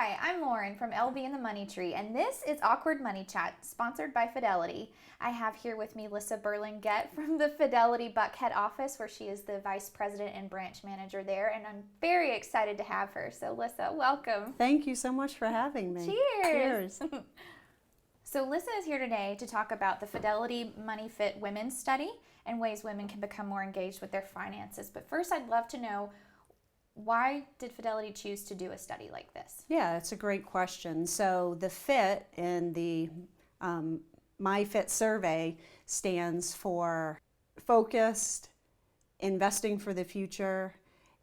Hi, I'm Lauren from LB and the Money Tree, and this is Awkward Money Chat, sponsored by Fidelity. I have here with me Lyssa Berlinguette from the Fidelity Buckhead Office, where she is the Vice President and Branch Manager there, and I'm very excited to have her. So Lyssa, welcome. Thank you so much for having me. Cheers! So Lyssa is here today to talk about the Fidelity Money Fit Women's Study and ways women can become more engaged with their finances. But first, I'd love to know, why did Fidelity choose to do a study like this? Yeah, it's a great question. So the FIT in the MyFit survey stands for focused, investing for the future,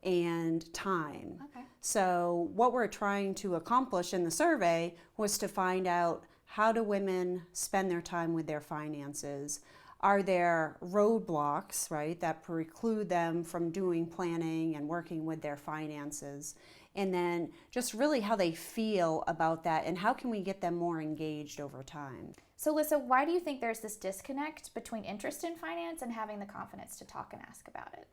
and time. Okay. So what we're trying to accomplish in the survey was to find out, how do women spend their time with their finances? Are there roadblocks, right, that preclude them from doing planning and working with their finances? And then just really how they feel about that, and how can we get them more engaged over time? So Lyssa, why do you think there's this disconnect between interest in finance and having the confidence to talk and ask about it?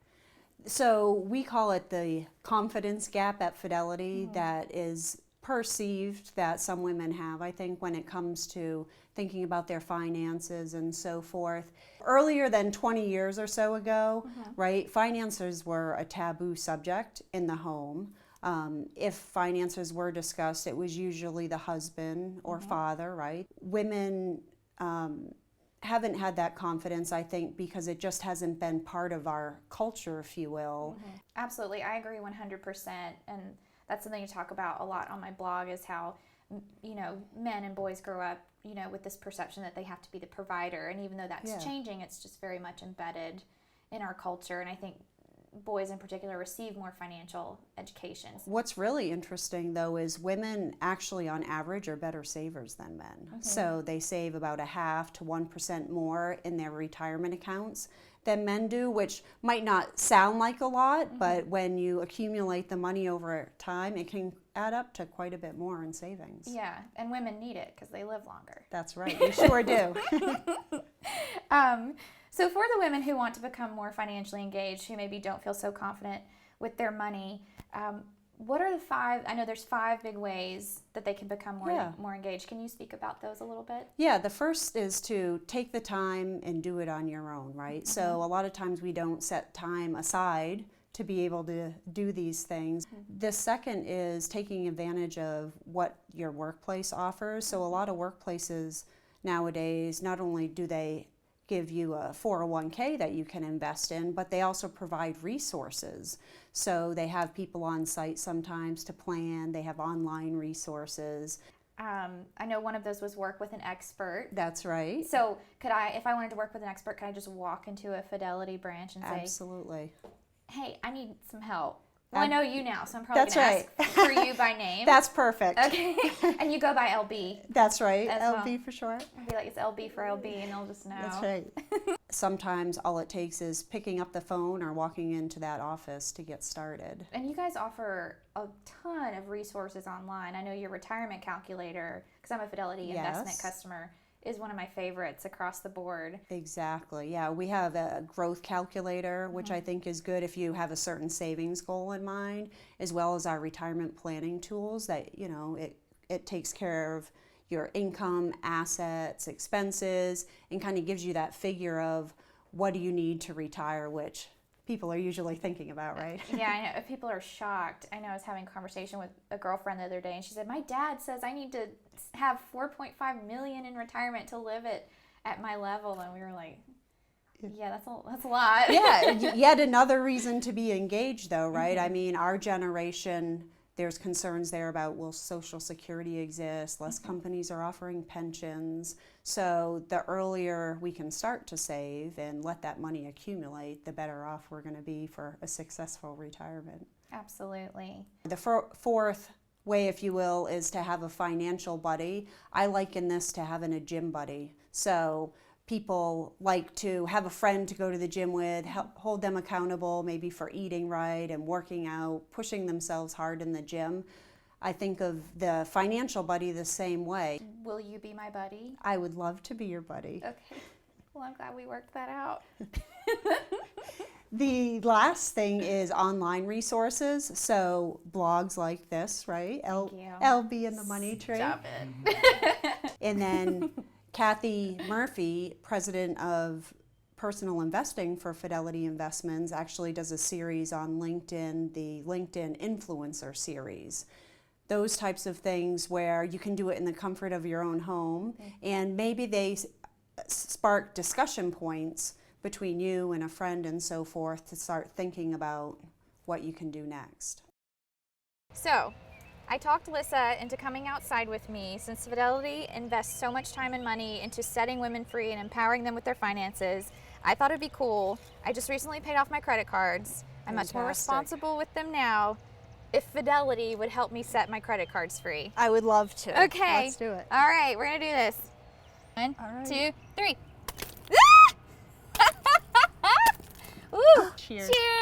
So we call it the confidence gap at Fidelity that is perceived that some women have, I think, when it comes to thinking about their finances and so forth. Earlier than 20 years or so ago, right, finances were a taboo subject in the home. If finances were discussed, it was usually the husband or father, right? Women haven't had that confidence, I think, because it just hasn't been part of our culture, if you will. Absolutely, I agree 100%. And that's something you talk about a lot on my blog, is how, you know, men and boys grow up, you know, with this perception that they have to be the provider. And even though that's changing, it's just very much embedded in our culture. And I think boys in particular receive more financial educations. What's really interesting, though, is women actually on average are better savers than men. So they save about 0.5% to 1% more in their retirement accounts than men do, which might not sound like a lot, but when you accumulate the money over time, it can add up to quite a bit more in savings. Yeah, and women need it because they live longer. That's right, we sure do. So for the women who want to become more financially engaged, who maybe don't feel so confident with their money, what are the I know there's 5 big ways that they can become more engaged. Can you speak about those a little bit? Yeah, the first is to take the time and do it on your own, right? So a lot of times we don't set time aside to be able to do these things. The second is taking advantage of what your workplace offers. So a lot of workplaces nowadays, not only do they give you a 401k that you can invest in, but they also provide resources. So they have people on site sometimes to plan, they have online resources. I know one of those was work with an expert. That's right. So if I wanted to work with an expert, could I just walk into a Fidelity branch and say, absolutely, hey, I need some help? Well, I know you now, so I'm probably going to ask for you by name. That's perfect. Okay. And you go by LB. That's right, LB well. for short. I'll be like, it's LB for LB, and they'll just know. That's right. Sometimes all it takes is picking up the phone or walking into that office to get started. And you guys offer a ton of resources online. I know your retirement calculator, because I'm a Fidelity investment customer, is one of my favorites across the board. Exactly, yeah. We have a growth calculator, which I think is good if you have a certain savings goal in mind, as well as our retirement planning tools that, you know, it takes care of your income, assets, expenses, and kind of gives you that figure of what do you need to retire, which people are usually thinking about, right? Yeah, I know. People are shocked. I know I was having a conversation with a girlfriend the other day, and she said, my dad says I need to have $4.5 million in retirement to live at my level. And we were like, yeah, that's a lot. Yeah, yet another reason to be engaged, though, right? I mean, our generation, there's concerns there about, will Social Security exist? Less companies are offering pensions. So the earlier we can start to save and let that money accumulate, the better off we're going to be for a successful retirement. Absolutely. The fourth way, if you will, is to have a financial buddy. I liken this to having a gym buddy. So people like to have a friend to go to the gym with, help hold them accountable, maybe for eating right and working out, pushing themselves hard in the gym. I think of the financial buddy the same way. Will you be my buddy? I would love to be your buddy. Okay. Well, I'm glad we worked that out. The last thing is online resources. So blogs like this, right? Thank you. LB and the Money Tree. Stop it. And then Kathy Murphy, president of personal investing for Fidelity Investments, actually does a series on LinkedIn, the LinkedIn Influencer Series. Those types of things where you can do it in the comfort of your own home, and maybe they spark discussion points between you and a friend and so forth to start thinking about what you can do next. So, I talked Lyssa into coming outside with me since Fidelity invests so much time and money into setting women free and empowering them with their finances. I thought it'd be cool. I just recently paid off my credit cards. I'm much more responsible with them now. If Fidelity would help me set my credit cards free. I would love to. Okay. Let's do it. All right, we're gonna do this. 1, All right. 2, 3. Woo! Cheers. Cheers.